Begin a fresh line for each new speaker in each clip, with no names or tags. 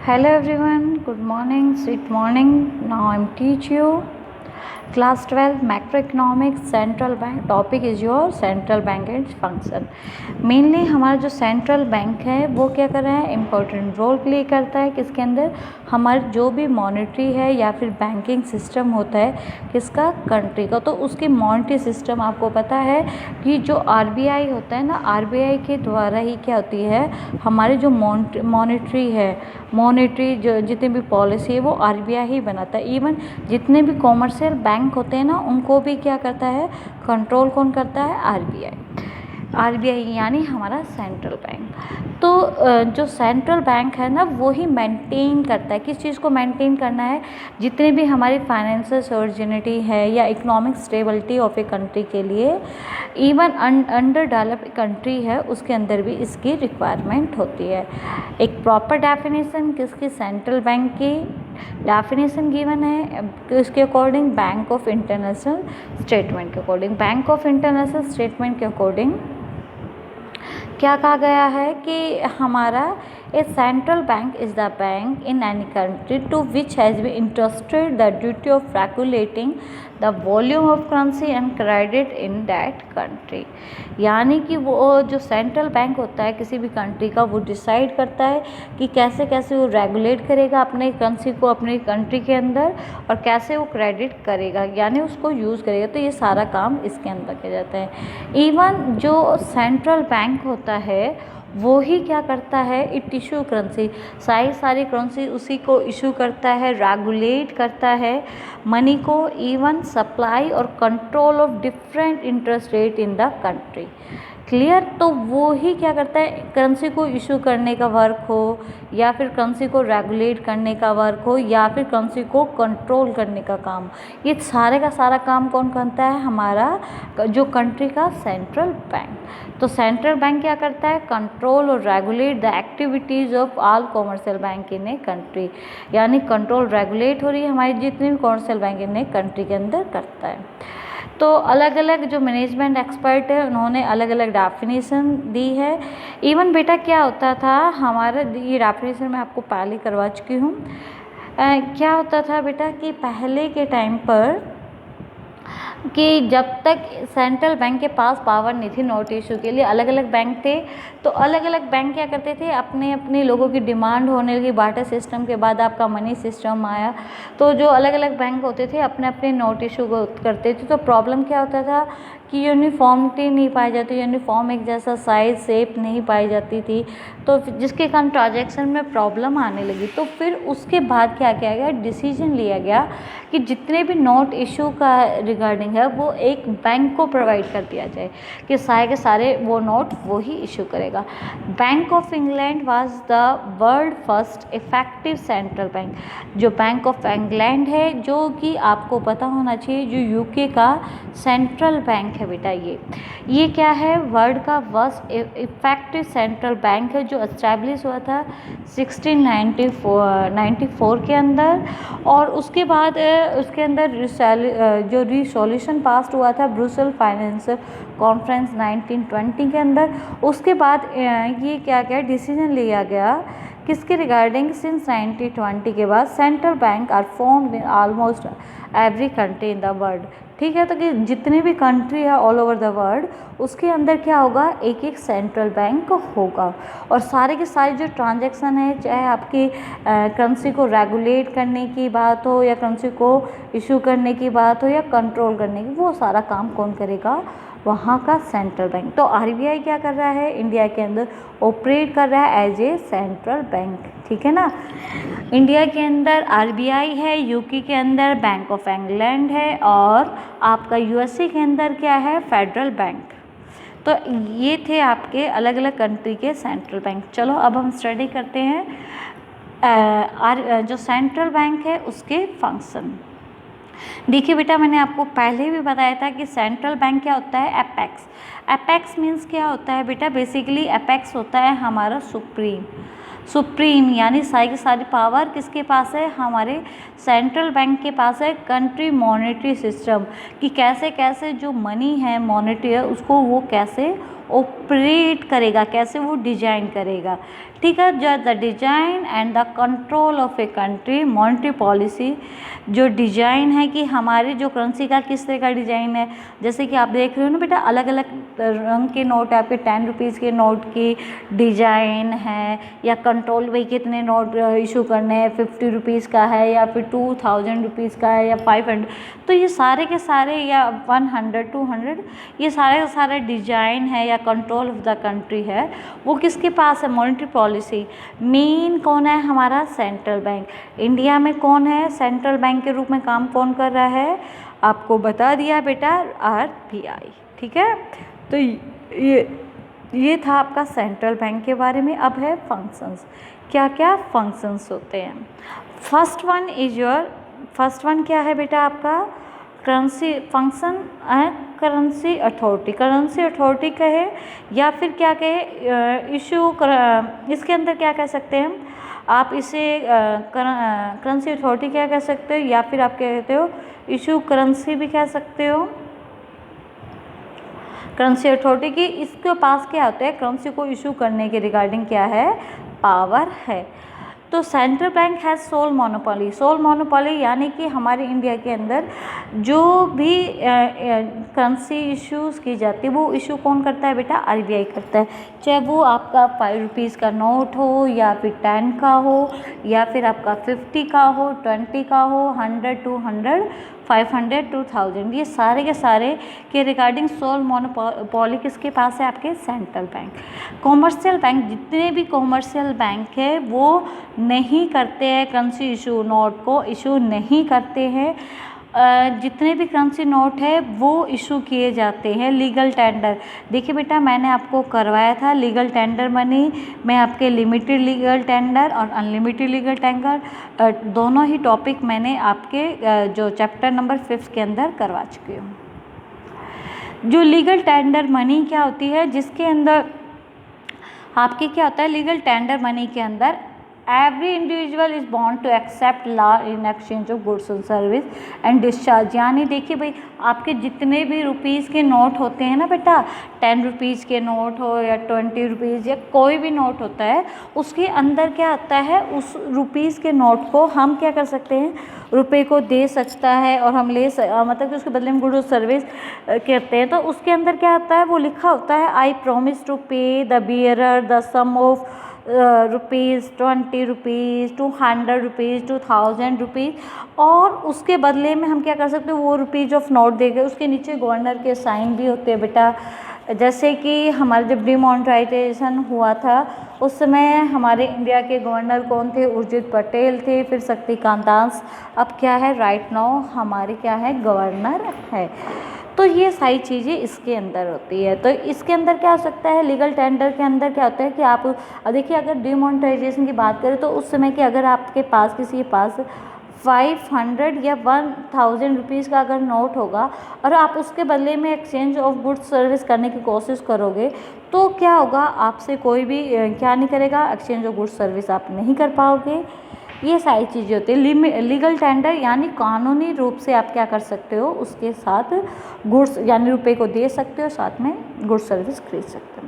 Hello everyone, good morning, sweet morning. Now I'm teach you class 12 macroeconomics central bank. Topic is your central bank and function. Mainly हमारा जो central bank है वो क्या कर रहा है, इम्पोर्टेंट रोल प्ले करता है किसके अंदर, हमारे जो भी मॉनेटरी है या फिर बैंकिंग सिस्टम होता है किसका, कंट्री का। तो उसकी मॉनेटरी सिस्टम आपको पता है कि जो आरबीआई होता है ना, आरबीआई के द्वारा ही क्या होती है, हमारे जो मॉनेटरी है, मॉनेटरी जो जितनी भी पॉलिसी है वो आरबीआई ही बनाता है। इवन जितने भी कॉमर्शियल बैंक होते हैं ना, उनको भी क्या करता है, कंट्रोल कौन करता है, आरबीआई। आरबीआई यानी हमारा सेंट्रल बैंक। तो जो सेंट्रल बैंक है ना वो ही मेंटेन करता है, किस चीज़ को मेंटेन करना है, जितने भी हमारी फाइनेंशियल सोर्जिनिटी है या economic stability of a country के लिए, इवन अंडर डेवलप्ड कंट्री है उसके अंदर भी इसकी रिक्वायरमेंट होती है। एक प्रॉपर डेफिनेशन किसकी, सेंट्रल बैंक की डेफिनेशन गिवन है इसके according, bank of international statement के according. Bank of international statement के अकॉर्डिंग क्या कहा गया है कि हमारा a central bank is the bank in any country to which has be interested the duty of regulating the volume of currency and credit in that country. यानी कि वो जो सेंट्रल बैंक होता है किसी भी कंट्री का, वो डिसाइड करता है कि कैसे कैसे वो रेगुलेट करेगा अपने करेंसी को अपने कंट्री के अंदर, और कैसे वो क्रेडिट करेगा यानी उसको यूज़ करेगा। तो ये सारा काम इसके अंदर किया जाता है। इवन जो सेंट्रल बैंक होता है वो ही क्या करता है, इट इशू करेंसी, सारी करेंसी उसी को इशू करता है, रेगुलेट करता है मनी को, इवन सप्लाई और control of different interest rate in the country. Clear. तो वो ही क्या करता है, करेंसी को इशू करने का वर्क हो या फिर करेंसी को रेगुलेट करने का वर्क हो या फिर करेंसी को कंट्रोल करने का काम, ये सारे का सारा काम कौन करता है, हमारा जो कंट्री का सेंट्रल बैंक। तो सेंट्रल बैंक क्या करता है, कंट्रोल और regulate the activities of all commercial bank in a country. यानी कंट्रोल रेगुलेट हो रही है हमारी जितनी भी commercial bank in a country के अंदर करता है। तो अलग अलग जो मैनेजमेंट एक्सपर्ट है उन्होंने अलग अलग डेफिनेशन दी है। इवन बेटा क्या होता था हमारा, ये डेफिनेशन मैं आपको पहले करवा चुकी हूँ। क्या होता था बेटा कि पहले के टाइम पर कि जब तक सेंट्रल बैंक के पास पावर नहीं थी नोट इशू के लिए, अलग अलग बैंक थे, तो अलग अलग बैंक क्या करते थे, अपने अपने लोगों की डिमांड होने लगी, बार्टर सिस्टम के बाद आपका मनी सिस्टम आया, तो जो अलग अलग बैंक होते थे अपने अपने नोट इशू करते थे। तो प्रॉब्लम क्या होता था कि यूनिफॉर्मिटी नहीं पाई जाती, यूनिफॉर्म एक जैसा साइज शेप नहीं पाई जाती थी, तो जिसके कारण ट्रांजैक्शन में प्रॉब्लम आने लगी। तो फिर उसके बाद क्या किया गया, डिसीजन लिया गया कि जितने भी नोट इशू का रिगार्डिंग है वो एक बैंक को प्रोवाइड कर दिया जाए कि सारे के सारे वो नोट वो ही इशू करेगा। Bank of England was the world first effective central bank. जो बैंक ऑफ इंग्लैंड है, जो कि आपको पता होना चाहिए, जो यूके का सेंट्रल बैंक है बेटा, ये क्या है, वर्ल्ड का फर्स्ट इफेक्टिव सेंट्रल बैंक है जो एस्टैब्लिश हुआ था 1694 के अंदर। और उसके बाद उसके अंदर जो रिसोल्यूशन पास हुआ था ब्रुसेल फाइनेंशियल कॉन्फ्रेंस 1920 के अंदर। उसके बाद ये क्या क्या डिसीजन लिया गया किसके रिगार्डिंग, सिंस 1920 के बाद central bank are formed in almost every country in the world. ठीक है, तो कि जितने भी कंट्री है ऑल ओवर द वर्ल्ड उसके अंदर क्या होगा, एक एक सेंट्रल बैंक होगा। और सारे के सारे जो ट्रांजैक्शन है, चाहे आपकी करेंसी को रेगुलेट करने की बात हो या करेंसी को इशू करने की बात हो या कंट्रोल करने की, वो सारा काम कौन करेगा, वहाँ का सेंट्रल बैंक। तो आरबीआई क्या कर रहा है, इंडिया के अंदर ऑपरेट कर रहा है एज ए सेंट्रल बैंक। ठीक है ना, इंडिया के अंदर आरबीआई है, यूके के अंदर बैंक ऑफ इंग्लैंड है, और आपका यूएसए के अंदर क्या है, फेडरल बैंक। तो ये थे आपके अलग अलग कंट्री के सेंट्रल बैंक। चलो अब हम स्टडी करते हैं जो सेंट्रल बैंक है उसके फंक्शन। देखिए बेटा, मैंने आपको पहले भी बताया था कि सेंट्रल बैंक क्या होता है, एपेक्स। एपेक्स मीन्स क्या होता है बेटा, बेसिकली एपेक्स होता है हमारा सुप्रीम यानी सारी पावर किसके पास है, हमारे सेंट्रल बैंक के पास है। कंट्री मॉनेटरी सिस्टम कि कैसे कैसे जो मनी है, मॉनेटरी है, उसको वो कैसे ऑपरेट करेगा, कैसे वो डिजाइन करेगा, ठीक है। जो the design and the control of a country monetary policy, जो डिजाइन है कि हमारी जो करेंसी का किस तरह का डिजाइन है, जैसे कि आप देख रहे हो ना बेटा, अलग अलग रंग के नोट है, आपके 10 रुपीज़ के नोट की डिजाइन है, या कंट्रोल भाई कितने नोट इशू करने हैं, 50 रुपीज़ का है या फिर 2000 रुपीज़ का है या 500, तो ये सारे के सारे, या 100 200, ये सारे के सारे डिजाइन है या कंट्रोल ऑफ द कंट्री है, वो किसके पास है, मॉनेटरी पॉलिसी। मेन कौन है, हमारा सेंट्रल बैंक। इंडिया में कौन है, सेंट्रल बैंक के रूप में काम कौन कर रहा है, आपको बता दिया बेटा, RBI, ठीक है। तो ये था आपका सेंट्रल बैंक के बारे में। अब है फंक्शंस, क्या क्या फंक्शंस होते हैं। फर्स्ट वन क्या है बेटा आपका, करेंसी फंक्शन है, करेंसी अथॉरिटी। करेंसी अथॉरिटी कहे या फिर क्या कहे, इसके अंदर क्या कह सकते हैं हम, आप इसे करेंसी अथॉरिटी क्या कह सकते हो, या फिर आप क्या कहते हो, इशू करेंसी भी कह सकते हो। करेंसी अथॉरिटी की इसके पास क्या होता है, करेंसी को इशू करने के रिगार्डिंग क्या है, पावर है। तो central bank has sole monopoly. Sole monopoly यानी कि हमारे इंडिया के अंदर जो भी करेंसी इश्यूज़ की जाती है वो इशू कौन करता है बेटा, RBI करता है। चाहे वो आपका 5 रुपीज़ का नोट हो, या फिर 10 का हो, या फिर आपका 50 का हो, 20 का हो, 100 200 500 2000, ये सारे के सारे के रिगार्डिंग सोल मोनोपोली किसके पास है, आपके सेंट्रल बैंक। कॉमर्शियल बैंक, जितने भी कॉमर्शियल बैंक है वो नहीं करते हैं करेंसी इशू, नोट को इशू नहीं करते हैं। जितने भी करेंसी नोट है वो इशू किए जाते हैं लीगल टेंडर। देखिए बेटा, मैंने आपको करवाया था लीगल टेंडर मनी, मैं आपके लिमिटेड लीगल टेंडर और अनलिमिटेड लीगल टेंडर दोनों ही टॉपिक मैंने आपके जो चैप्टर नंबर 5 के अंदर करवा चुकी हूँ। जो लीगल टेंडर मनी क्या होती है, जिसके अंदर आपके क्या होता है, लीगल टेंडर मनी के अंदर every individual is bound to accept law in exchange of goods and service and discharge. यानी देखिए भाई, आपके जितने भी रुपीज़ के नोट होते हैं ना बेटा, 10 रुपीज़ के नोट हो या 20 रुपीज़ या कोई भी नोट होता है, उसके अंदर क्या आता है, उस रुपीज़ के नोट को हम क्या कर सकते हैं, रुपए को दे सकता है और हम मतलब कि उसके बदले में गुड्स और सर्विस करते हैं। तो उसके अंदर क्या आता है, वो लिखा होता है, I promise to pay the bearer the sum of rupees 20 rupees 200 rupees 2000 rupees, और उसके बदले में हम क्या कर सकते हैं, वो रुपीज़ ऑफ नोट देंगे। उसके नीचे गवर्नर के साइन भी होते हैं बेटा। जैसे कि हमारे जब डिमोनेटाइजेशन हुआ था उस समय हमारे इंडिया के गवर्नर कौन थे, उर्जित पटेल थे, फिर शक्तिकांत दास, अब क्या है, राइट नाउ हमारे क्या है, गवर्नर है। तो ये सारी चीज़ें इसके अंदर होती है। तो इसके अंदर क्या हो सकता है, लीगल टेंडर के अंदर क्या होता है कि आप देखिए, अगर डिमोनेटाइजेशन की बात करें तो उस समय कि अगर आपके पास किसी के पास 500 या 1000 रुपीज़ का अगर नोट होगा और आप उसके बदले में एक्सचेंज ऑफ गुड्स सर्विस करने की कोशिश करोगे, तो क्या होगा, आपसे कोई भी क्या नहीं करेगा, एक्सचेंज ऑफ गुड्स सर्विस आप नहीं कर पाओगे। ये सारी चीज़ें होती है। लीगल टेंडर यानी कानूनी रूप से आप क्या कर सकते हो, उसके साथ गुड्स यानी रुपए को दे सकते हो, साथ में गुड्स सर्विस खरीद सकते हो।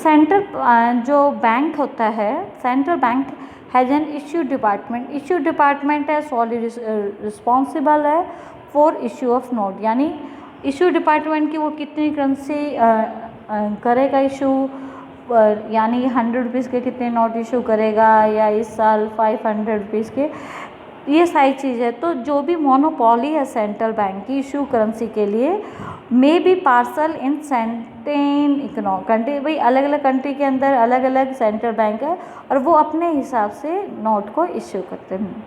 सेंट्रल जो बैंक होता है, central bank has an issue department. Issue department है सॉली रिस्पॉन्सिबल है फॉर इश्यू ऑफ नोट, यानी इश्यू डिपार्टमेंट की वो कितनी करेंसी करेगा इशू, यानी 100 रुपीज़ के कितने नोट इशू करेगा, या इस साल 500 रुपीज़ के, ये सारी चीज़ है। तो जो भी मोनोपोली है सेंट्रल बैंक की इशू करेंसी के लिए, may be parcel in certain economic country, भाई अलग अलग कंट्री के अंदर अलग अलग सेंट्रल बैंक है और वो अपने हिसाब से नोट को इशू करते हैं।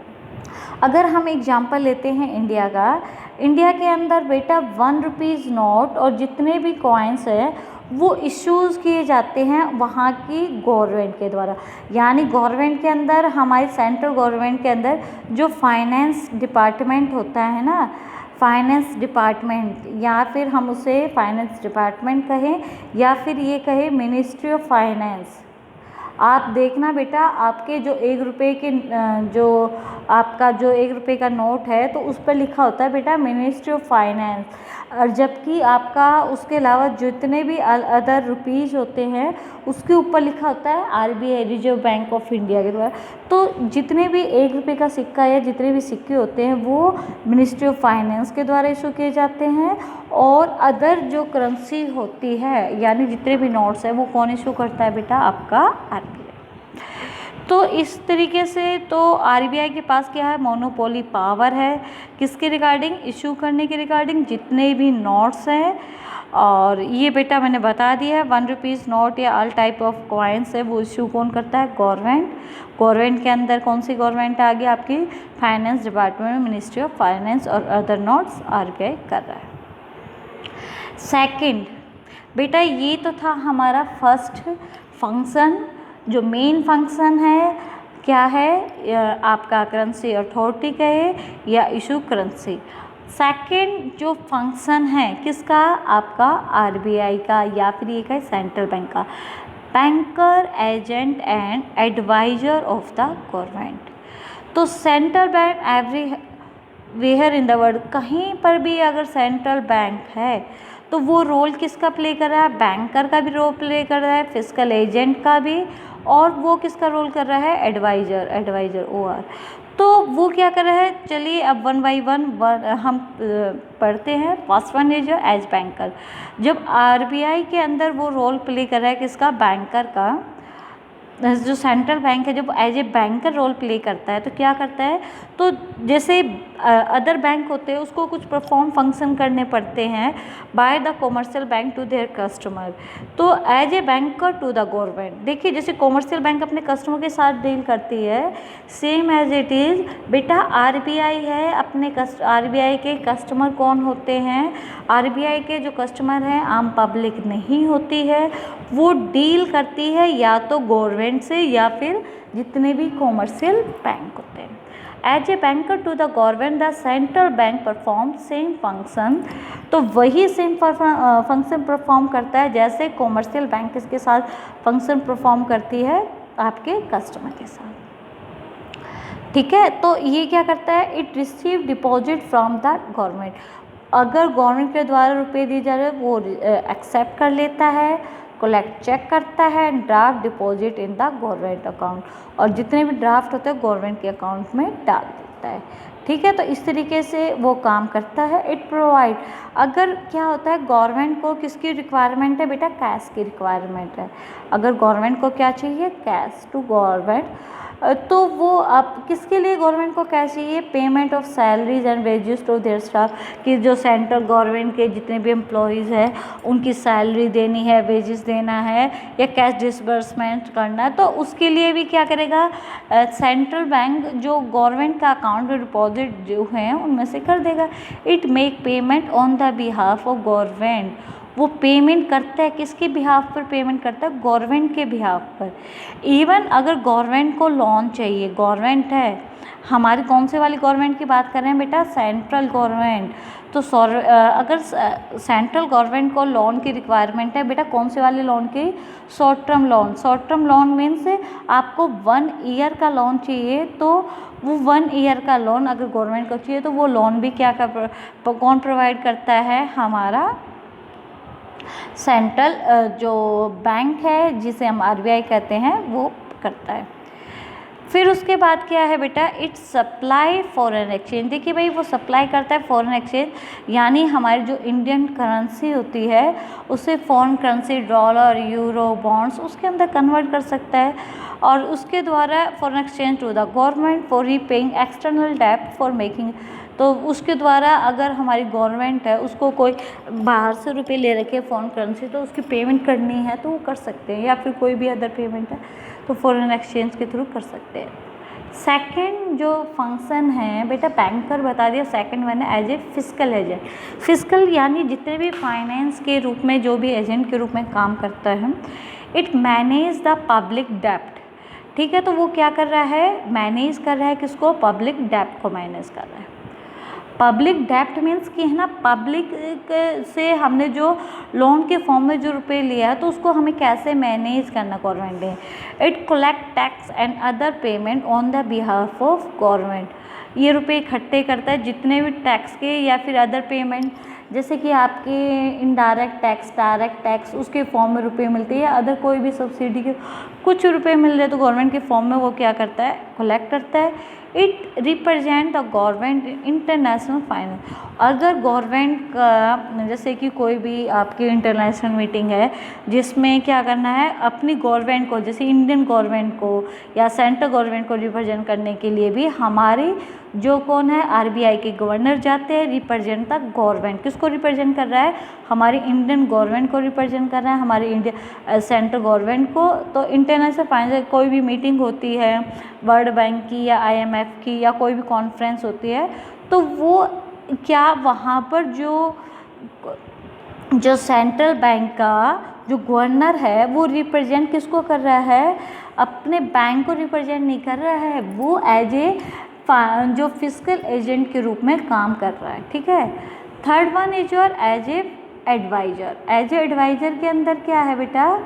अगर हम एग्जांपल लेते हैं इंडिया का, इंडिया के अंदर बेटा 1 रुपीज़ नोट और जितने भी कॉइन्स हैं वो इश्यूज़ किए जाते हैं वहाँ की गवर्नमेंट के द्वारा। यानी गवर्नमेंट के अंदर, हमारी सेंट्रल गवर्नमेंट के अंदर जो फाइनेंस डिपार्टमेंट होता है ना, फाइनेंस डिपार्टमेंट, या फिर हम उसे फाइनेंस डिपार्टमेंट कहें या फिर ये कहें मिनिस्ट्री ऑफ फाइनेंस, आप देखना बेटा, आपके जो 1 रुपये के जो आपका जो 1 रुपये का नोट है तो उस पर लिखा होता है बेटा मिनिस्ट्री ऑफ फाइनेंस, और जबकि आपका उसके अलावा जितने भी अदर रुपीज़ होते हैं उसके ऊपर लिखा होता है RBI, reserve bank of India के द्वारा। तो जितने भी 1 रुपये का सिक्का या जितने भी सिक्के होते हैं वो मिनिस्ट्री ऑफ फाइनेंस के द्वारा इशू किए जाते हैं, और अदर जो करेंसी होती है यानी जितने भी नोट्स हैं वो कौन इशू करता है बेटा, आपका आरबीआई। तो इस तरीके से तो आरबीआई के पास क्या है, मोनोपोली पावर है किसके रिगार्डिंग, इशू करने के रिगार्डिंग जितने भी नोट्स हैं। और ये बेटा मैंने बता दिया है, 1 रुपीज़ नोट या ऑल टाइप ऑफ कॉइन्स है वो इशू कौन करता है, गवर्नमेंट। गवर्नमेंट के अंदर कौन सी गवर्नमेंट आ गई, आपकी फाइनेंस डिपार्टमेंट में मिनिस्ट्री ऑफ फाइनेंस, और अदर नोट्स आरबीआई कर रहा है। सेकंड बेटा, ये तो था हमारा फर्स्ट फंक्शन। जो मेन फंक्शन है क्या है, आपका करेंसी अथॉरिटी का है या इशू करेंसी। सेकंड जो फंक्शन है किसका, आपका आरबीआई का, या फिर ये का सेंट्रल बैंक का, banker, agent and adviser of the government. तो central bank everywhere in the world, कहीं पर भी अगर सेंट्रल बैंक है तो वो रोल किसका प्ले कर रहा है, बैंकर का भी रोल प्ले कर रहा है, फिस्कल एजेंट का भी, और वो किसका रोल कर रहा है, एडवाइजर ओआर। तो वो क्या कर रहा है, चलिए अब 1 बाई 1 हम पढ़ते हैं। First one is as banker, जब आरबीआई के अंदर वो रोल प्ले कर रहा है किसका, बैंकर का, जो सेंट्रल बैंक है जब as a banker role play करता है तो क्या करता है, तो जैसे अदर बैंक होते हैं उसको कुछ परफॉर्म फंक्शन करने पड़ते हैं by the commercial bank to their customer, तो as a banker to the government. देखिए जैसे कॉमर्शियल बैंक अपने कस्टमर के साथ डील करती है, सेम एज इट इज़ बेटा आरबीआई है, अपने आरबीआई के कस्टमर कौन होते हैं, आरबीआई के जो कस्टमर हैं आम पब्लिक नहीं होती है, वो डील करती है या तो गवर्नमेंट से या फिर जितने भी कॉमर्शियल बैंक होते हैं। As a banker to the government the central bank perform same function, तो वही सेम फंक्शन परफॉर्म करता है जैसे कॉमर्शियल बैंक इसके साथ फंक्शन परफॉर्म करती है आपके कस्टमर के साथ। ठीक है, तो ये क्या करता है, it receive deposit from the government, अगर गवर्नमेंट के द्वारा रुपए दिए जा रहे हैं वो एक्सेप्ट कर लेता है, कलेक्ट चेक करता है, draft deposit in the government account, और जितने भी ड्राफ्ट होते हैं गवर्नमेंट के अकाउंट में डाल देता है। ठीक है, तो इस तरीके से वो काम करता है। इट प्रोवाइड, अगर क्या होता है गवर्नमेंट को किसकी रिक्वायरमेंट है बेटा, कैश की रिक्वायरमेंट है, अगर गवर्नमेंट को क्या चाहिए, कैश टू गवर्नमेंट, तो वो आप किसके लिए गवर्नमेंट को कैश चाहिए, payment of salaries and wages to their staff, कि जो सेंट्रल गवर्नमेंट के जितने भी एम्प्लॉयज़ हैं उनकी सैलरी देनी है, वेजेस देना है या कैश डिसबर्समेंट करना है, तो उसके लिए भी क्या करेगा सेंट्रल बैंक, जो गवर्नमेंट का अकाउंट में डिपॉजिट जो हैं उनमें से कर देगा। It make payment on the behalf of government, वो पेमेंट करता है किसके बिहाफ पर, पेमेंट करता है गवर्नमेंट के बिहाफ पर। इवन अगर गवर्नमेंट को लोन चाहिए, गवर्नमेंट है हमारी कौन से वाली गवर्नमेंट की बात कर रहे हैं बेटा, सेंट्रल गवर्नमेंट, तो अगर सेंट्रल गवर्नमेंट को लोन की रिक्वायरमेंट है बेटा, कौन से वाले लोन की, short term loan. Short term loan means आपको 1 ईयर का लोन चाहिए, तो वो 1 ईयर का लोन अगर गवर्नमेंट को चाहिए तो वो लोन भी क्या कौन प्रोवाइड करता है, हमारा सेंट्रल जो बैंक है जिसे हम आरबीआई कहते हैं वो करता है। फिर उसके बाद क्या है बेटा, इट सप्लाई फॉरेन एक्सचेंज। देखिए भाई वो सप्लाई करता है फॉरेन एक्सचेंज, यानी हमारी जो इंडियन करेंसी होती है उसे foreign currency, dollar, euro, bonds उसके अंदर कन्वर्ट कर सकता है, और उसके द्वारा foreign exchange to the government for repaying external डेब्ट फॉर मेकिंग, तो उसके द्वारा अगर हमारी गवर्नमेंट है उसको कोई बाहर से रुपए ले रखे फॉरेन करेंसी तो उसकी पेमेंट करनी है तो वो कर सकते हैं, या फिर कोई भी अदर पेमेंट है तो फॉरेन एक्सचेंज के थ्रू कर सकते हैं। सेकंड जो फंक्शन है बेटा, बैंकर बता दिया, सेकंड वन है as a fiscal agent. Fiscal यानी जितने भी फाइनेंस के रूप में जो भी एजेंट के रूप में काम करता है, इट मैनेज द पब्लिक डेब्ट। ठीक है, तो वो क्या कर रहा है, मैनेज कर रहा है किसको, पब्लिक डेब्ट को मैनेज कर रहा है। पब्लिक डेप्ट मीन्स कि है ना, पब्लिक से हमने जो लोन के फॉर्म में जो रुपए लिया है तो उसको हमें कैसे मैनेज करना गवर्नमेंट ने। It collect tax and other payment on the behalf of government. ये रुपए इकट्ठे करता है जितने भी टैक्स के या फिर अदर पेमेंट, जैसे कि आपके इनडायरेक्ट टैक्स, डायरेक्ट टैक्स, उसके फॉर्म में रुपए मिलते हैं या अदर कोई भी सब्सिडी के कुछ रुपए मिल रहे तो गवर्नमेंट के फॉर्म में वो क्या करता है, कलेक्ट करता है। It represent the government international finance. अगर गवर्नमेंट का जैसे कि कोई भी आपकी इंटरनेशनल मीटिंग है जिसमें क्या करना है, अपनी गवर्नमेंट को, जैसे इंडियन गवर्नमेंट को या सेंट्रल गवर्नमेंट को रिप्रेजेंट करने के लिए भी हमारी जो कौन है, आरबीआई के गवर्नर जाते हैं रिप्रेजेंट द गवर्नमेंट। किसको रिप्रेजेंट कर रहा है, हमारी इंडियन गवर्नमेंट को रिप्रेजेंट कर रहा है, हमारी इंडिया सेंट्रल गवर्नमेंट को। तो इंटरनेशनल फाइनेंस कोई भी मीटिंग होती है वर्ल्ड बैंक की या आईएमएफ की या कोई भी कॉन्फ्रेंस होती है तो वो क्या वहाँ पर जो सेंट्रल बैंक का जो गवर्नर है वो रिप्रेजेंट किसको कर रहा है, अपने बैंक को रिप्रेजेंट नहीं कर रहा है, वो एज ए जो फिस्कल एजेंट के रूप में काम कर रहा है। ठीक है। Third one is your as a adviser. As a adviser के अंदर क्या है बेटा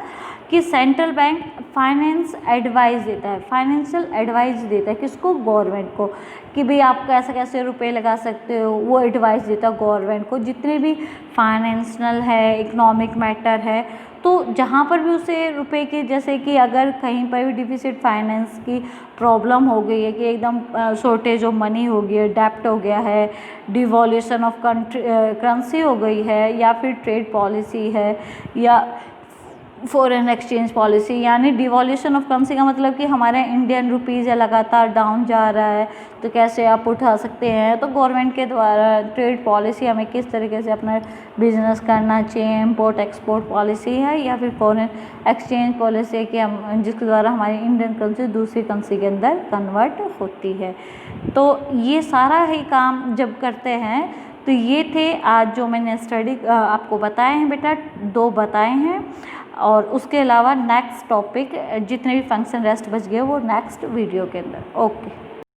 कि सेंट्रल बैंक फाइनेंस एडवाइस देता है, फाइनेंशियल एडवाइस देता है किसको, गवर्नमेंट को, कि भाई आप कैसे कैसे रुपए लगा सकते हो, वो एडवाइस देता है गवर्नमेंट को। जितने भी फाइनेंशियल है, इकोनॉमिक मैटर है, तो जहाँ पर भी उसे रुपए के, जैसे कि अगर कहीं पर भी डिफिसिट फाइनेंस की प्रॉब्लम हो गई है कि एकदम शॉर्टेज ऑफ मनी हो गई है, डेप्ट हो गया है, डिवॉल्यूशन ऑफ करेंसी हो गई है, या फिर ट्रेड पॉलिसी है या फॉरेन एक्सचेंज पॉलिसी, यानी डिवॉल्यूशन ऑफ करेंसी का मतलब कि हमारे इंडियन रुपीज़ है लगातार डाउन जा रहा है तो कैसे आप उठा सकते हैं। तो गवर्नमेंट के द्वारा ट्रेड पॉलिसी, हमें किस तरीके से अपना बिजनेस करना चाहिए, इम्पोर्ट एक्सपोर्ट पॉलिसी है या फिर फॉरेन एक्सचेंज पॉलिसी है कि हम जिसके द्वारा हमारी इंडियन करेंसी दूसरी करेंसी के अंदर कन्वर्ट होती है। तो ये सारा ही काम जब करते हैं तो ये थे आज जो मैंने स्टडी आपको बताए हैं बेटा, 2 बताए हैं। और उसके अलावा नेक्स्ट टॉपिक जितने भी फंक्शन रेस्ट बच गए वो नेक्स्ट वीडियो के अंदर। ओके।